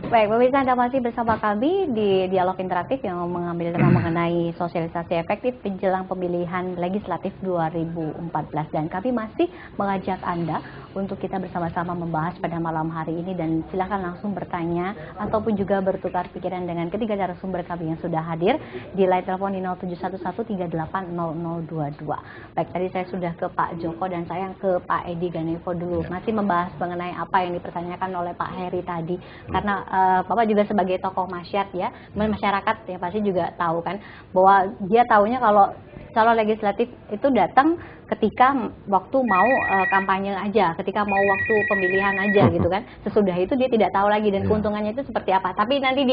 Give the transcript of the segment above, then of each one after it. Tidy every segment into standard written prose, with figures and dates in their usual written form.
Baik, pemirsa, Anda masih bersama kami di Dialog Interaktif yang mengambil tema mengenai sosialisasi efektif menjelang pemilihan legislatif 2014. Dan kami masih mengajak Anda untuk kita bersama-sama membahas pada malam hari ini, dan silakan langsung bertanya ataupun juga bertukar pikiran dengan ketiga narasumber kami yang sudah hadir di line telepon di 0711380022. Baik, tadi saya sudah ke Pak Joko dan saya ke Pak Edi Ganevo dulu, masih membahas mengenai apa yang dipertanyakan oleh Pak Heri tadi, karena Bapak juga sebagai tokoh masyarakat ya pasti juga tahu kan bahwa dia tahunya kalau calon legislatif itu datang ketika waktu mau kampanye aja, ketika mau waktu pemilihan aja gitu kan. Sesudah itu dia tidak tahu lagi dan keuntungannya itu seperti apa. Tapi nanti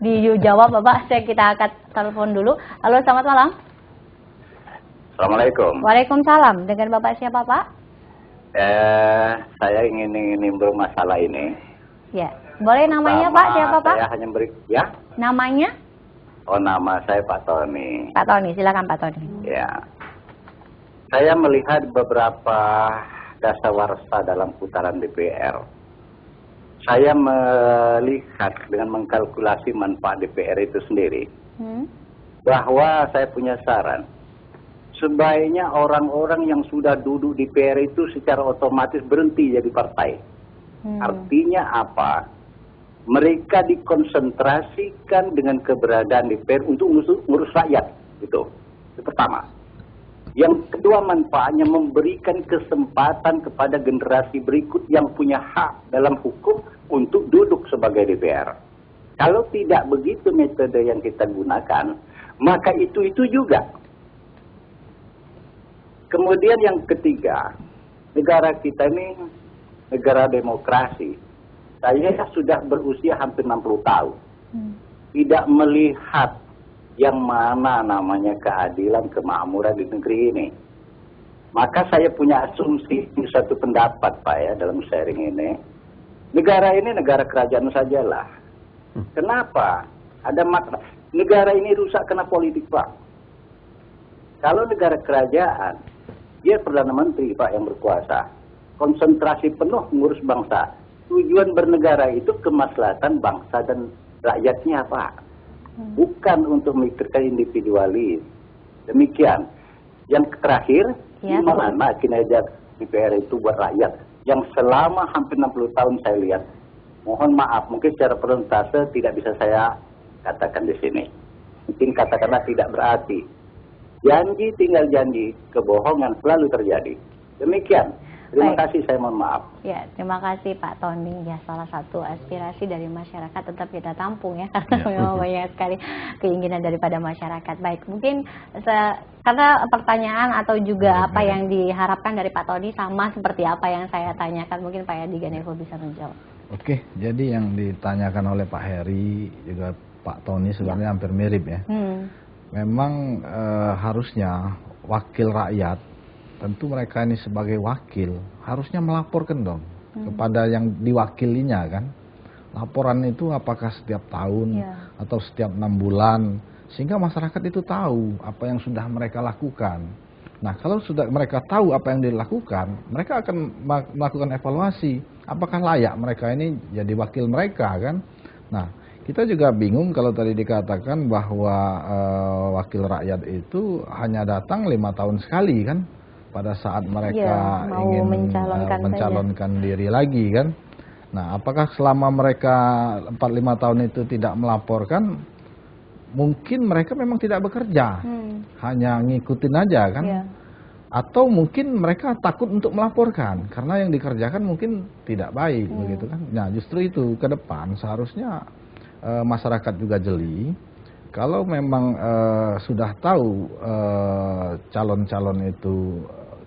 dijawab Bapak, kita angkat telepon dulu. Halo, selamat malam. Assalamualaikum. Waalaikumsalam. Dengan Bapak siapa, Pak? Saya ingin bermasalah ini. Ya. Boleh namanya Pak, siapa Pak? Saya hanya beri, ya. Namanya? Oh, nama saya Pak Tony. Pak Tony, silakan Pak Tony. Ya. Saya melihat beberapa dasawarsa dalam putaran DPR. Saya melihat dengan mengkalkulasi manfaat DPR itu sendiri. Bahwa saya punya saran. Sebaiknya orang-orang yang sudah duduk di DPR itu secara otomatis berhenti jadi partai. Artinya apa? Mereka dikonsentrasikan dengan keberadaan DPR untuk ngurus rakyat, gitu. Itu pertama. Yang kedua, manfaatnya memberikan kesempatan kepada generasi berikut yang punya hak dalam hukum untuk duduk sebagai DPR. Kalau tidak begitu metode yang kita gunakan, maka itu juga. Kemudian yang ketiga, negara kita ini negara demokrasi. Saya sudah berusia hampir 60 tahun. Tidak melihat yang mana namanya keadilan, kemakmuran di negeri ini. Maka saya punya asumsi, satu pendapat Pak ya dalam sharing ini. Negara ini negara kerajaan sajalah. Kenapa? Ada makna. Negara ini rusak karena politik Pak. Kalau negara kerajaan, dia Perdana Menteri Pak yang berkuasa. Konsentrasi penuh mengurus bangsa. Tujuan bernegara itu kemaslahatan bangsa dan rakyatnya Pak. Bukan untuk memikirkan individualis. Demikian. Yang terakhir, gimana kinerja DPR itu buat rakyat. Yang selama hampir 60 tahun saya lihat. Mohon maaf, mungkin secara persentase tidak bisa saya katakan di sini. Mungkin katakanlah tidak berarti. Janji tinggal janji, kebohongan selalu terjadi. Demikian. Terima kasih, saya mohon maaf. Ya, terima kasih Pak Tony. Ya, salah satu aspirasi dari masyarakat tetap kita tampung ya, karena memang banyak sekali keinginan daripada masyarakat. Baik, mungkin karena pertanyaan atau juga apa yang diharapkan dari Pak Tony sama seperti apa yang saya tanyakan, mungkin Pak Edi Ganevo bisa menjawab. Oke, jadi yang ditanyakan oleh Pak Heri juga Pak Tony sebenarnya hampir mirip ya. Memang harusnya wakil rakyat, tentu mereka ini sebagai wakil harusnya melaporkan dong kepada yang diwakilinya kan. Laporan itu apakah setiap tahun atau setiap 6 bulan, sehingga masyarakat itu tahu apa yang sudah mereka lakukan. Nah, kalau sudah mereka tahu apa yang dilakukan, mereka akan melakukan evaluasi apakah layak mereka ini jadi wakil mereka kan. Nah, kita juga bingung kalau tadi dikatakan bahwa wakil rakyat itu hanya datang 5 tahun sekali kan, pada saat mereka ingin mencalonkan diri lagi kan. Nah, apakah selama mereka 4-5 tahun itu tidak melaporkan, mungkin mereka memang tidak bekerja, hanya ngikutin aja kan. Atau mungkin mereka takut untuk melaporkan karena yang dikerjakan mungkin tidak baik begitu kan. Nah, justru itu ke depan seharusnya masyarakat juga jeli. Kalau memang sudah tahu calon-calon itu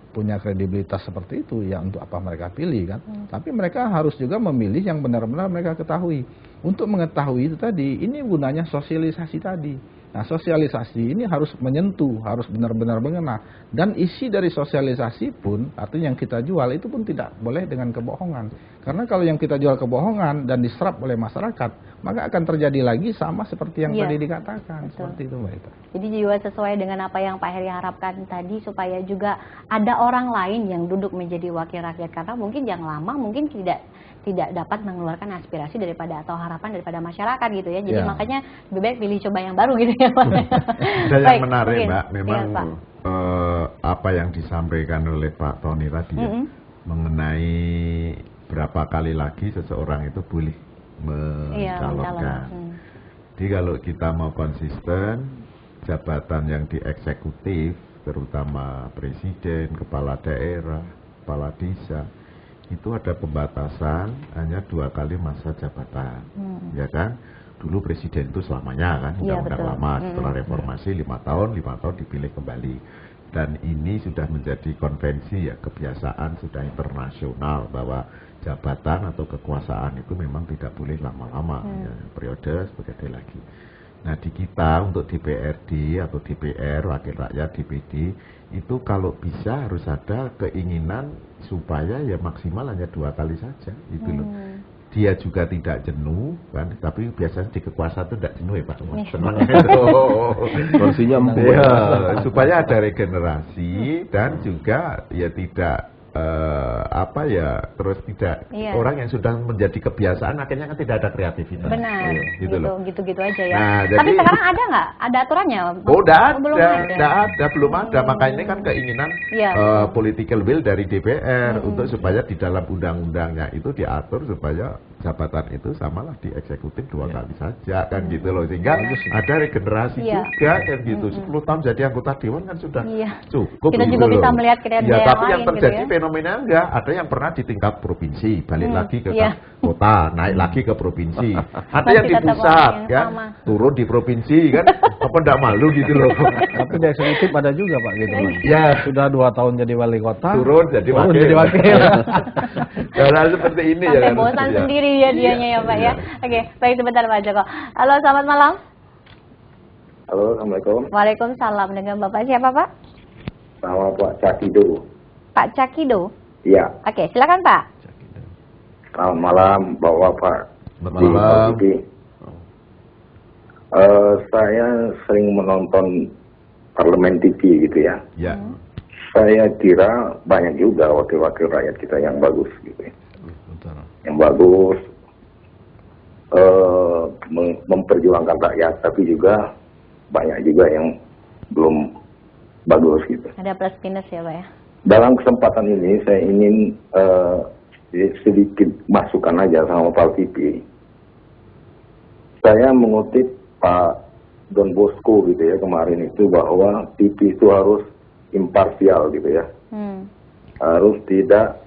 punya kredibilitas seperti itu, ya untuk apa mereka pilih kan. Tapi mereka harus juga memilih yang benar-benar mereka ketahui. Untuk mengetahui itu tadi, ini gunanya sosialisasi tadi. Nah, sosialisasi ini harus menyentuh, harus benar-benar mengena. Dan isi dari sosialisasi pun, artinya yang kita jual itu pun tidak boleh dengan kebohongan. Karena kalau yang kita jual kebohongan dan diserap oleh masyarakat, maka akan terjadi lagi sama seperti yang tadi dikatakan. Betul. Seperti itu, Mbak Ita. Jadi juga sesuai dengan apa yang Pak Heri harapkan tadi, supaya juga ada orang lain yang duduk menjadi wakil rakyat. Karena mungkin yang lama mungkin tidak dapat mengeluarkan aspirasi daripada atau harapan daripada masyarakat gitu ya. Jadi makanya lebih baik pilih coba yang baru gitu ya Pak. Dan yang menarik Mbak, memang apa yang disampaikan oleh Pak Tony tadi mengenai berapa kali lagi seseorang itu boleh mencalonkan. Jadi kalau kita mau konsisten, jabatan yang di eksekutif, terutama presiden, kepala daerah, kepala desa, itu ada pembatasan hanya 2 kali masa jabatan, ya kan? Dulu presiden itu selamanya kan, undang-undang lama, setelah reformasi 5 tahun dipilih kembali. Dan ini sudah menjadi konvensi ya, kebiasaan sudah internasional bahwa jabatan atau kekuasaan itu memang tidak boleh lama-lama, ya, periode sebagai lagi. Nah di kita untuk DPRD atau DPR, wakil rakyat, DPD, itu kalau bisa harus ada keinginan supaya ya maksimal hanya 2 kali saja, gitu loh. Dia juga tidak jenuh kan, tapi biasanya di kekuasaan itu tidak jenuh ya Pak, senang itu. Kursinya empuk. Ya, supaya ada regenerasi dan juga ya tidak terus tidak orang yang sudah menjadi kebiasaan akhirnya kan tidak ada kreativitas. Benar, gitu aja ya. Nah, tapi sekarang ada nggak? Ada aturannya? Belum ada. Makanya ini kan keinginan political will dari DPR untuk supaya di dalam undang-undangnya itu diatur supaya jabatan itu samalah di eksekutif 2 kali saja kan gitu loh, sehingga ada regenerasi juga kan gitu. 10 tahun jadi anggota dewan kan sudah cukup. Kita juga bisa melihat kinerja yang tapi lain yang terjadi gitu ya. Fenomena enggak, ada yang pernah di tingkat provinsi, balik lagi ke kota, naik lagi ke provinsi. Ada yang di pusat ya, turun di provinsi kan, apa enggak malu gitu loh. Tapi di eksekutif ada juga Pak gitu. Ya, sudah 2 tahun jadi wali kota, turun jadi wakil. Karena seperti ini sampai ya. Bosan sendiri ya dianya ya Pak ya. Oke, baik sebentar Pak Joko. Halo, selamat malam. Halo, Assalamualaikum. Waalaikumsalam. Dengan Bapak siapa Pak? Nama Pak Cakido. Pak Cakido? Iya. Oke, silakan Pak. Selamat malam, Bapak. Selamat malam. Saya sering menonton parlemen TV gitu ya. Ya. Saya kira banyak juga wakil-wakil rakyat kita yang bagus gitu ya. Betul. Yang bagus, memperjuangkan rakyat, tapi juga banyak juga yang belum bagus gitu. Ada plus minus ya Pak ya? Dalam kesempatan ini saya ingin sedikit masukan aja sama Pak TV. Saya mengutip Pak Don Bosco gitu ya kemarin itu, bahwa TV itu harus imparsial gitu ya. Harus tidak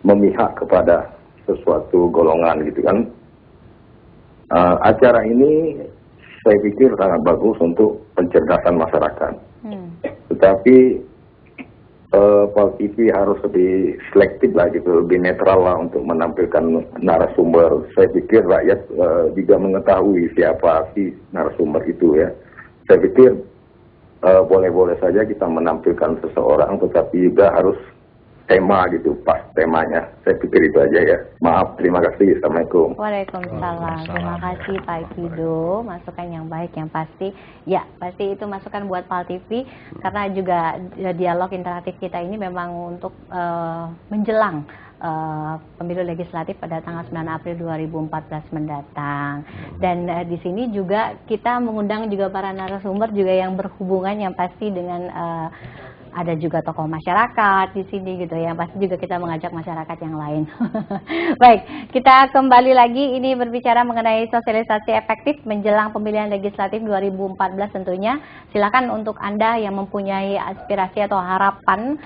memihak kepada sesuatu golongan gitu kan. Acara ini saya pikir sangat bagus untuk pencerdasan masyarakat. Tetapi Pak TV harus lebih selektif lah gitu, lebih netral lah untuk menampilkan narasumber. Saya pikir rakyat juga mengetahui siapa sih narasumber itu ya. Saya pikir boleh-boleh saja kita menampilkan seseorang, tetapi juga harus tema gitu, pas temanya. Saya pikir itu aja ya. Maaf, terima kasih. Assalamualaikum. Waalaikumsalam. Terima kasih Pak Kido, masukan yang baik yang pasti. Ya, pasti itu masukan buat PAL TV, karena juga dialog interaktif kita ini memang untuk menjelang pemilu legislatif pada tanggal 9 April 2014 mendatang. Dan di sini juga kita mengundang juga para narasumber juga yang berhubungan yang pasti dengan ada juga tokoh masyarakat di sini gitu ya, pasti juga kita mengajak masyarakat yang lain. Baik, kita kembali lagi ini berbicara mengenai sosialisasi efektif menjelang pemilihan legislatif 2014 tentunya. Silakan untuk Anda yang mempunyai aspirasi atau harapan,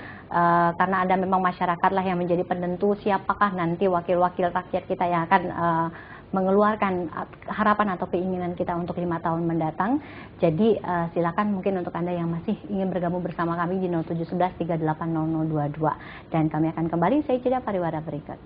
karena Anda memang masyarakat lah yang menjadi penentu siapakah nanti wakil-wakil rakyat kita yang akan mengeluarkan harapan atau keinginan kita untuk 5 tahun mendatang. Jadi silakan mungkin untuk Anda yang masih ingin bergabung bersama kami di 0711 380022, dan kami akan kembali saya jeda pariwara berikut.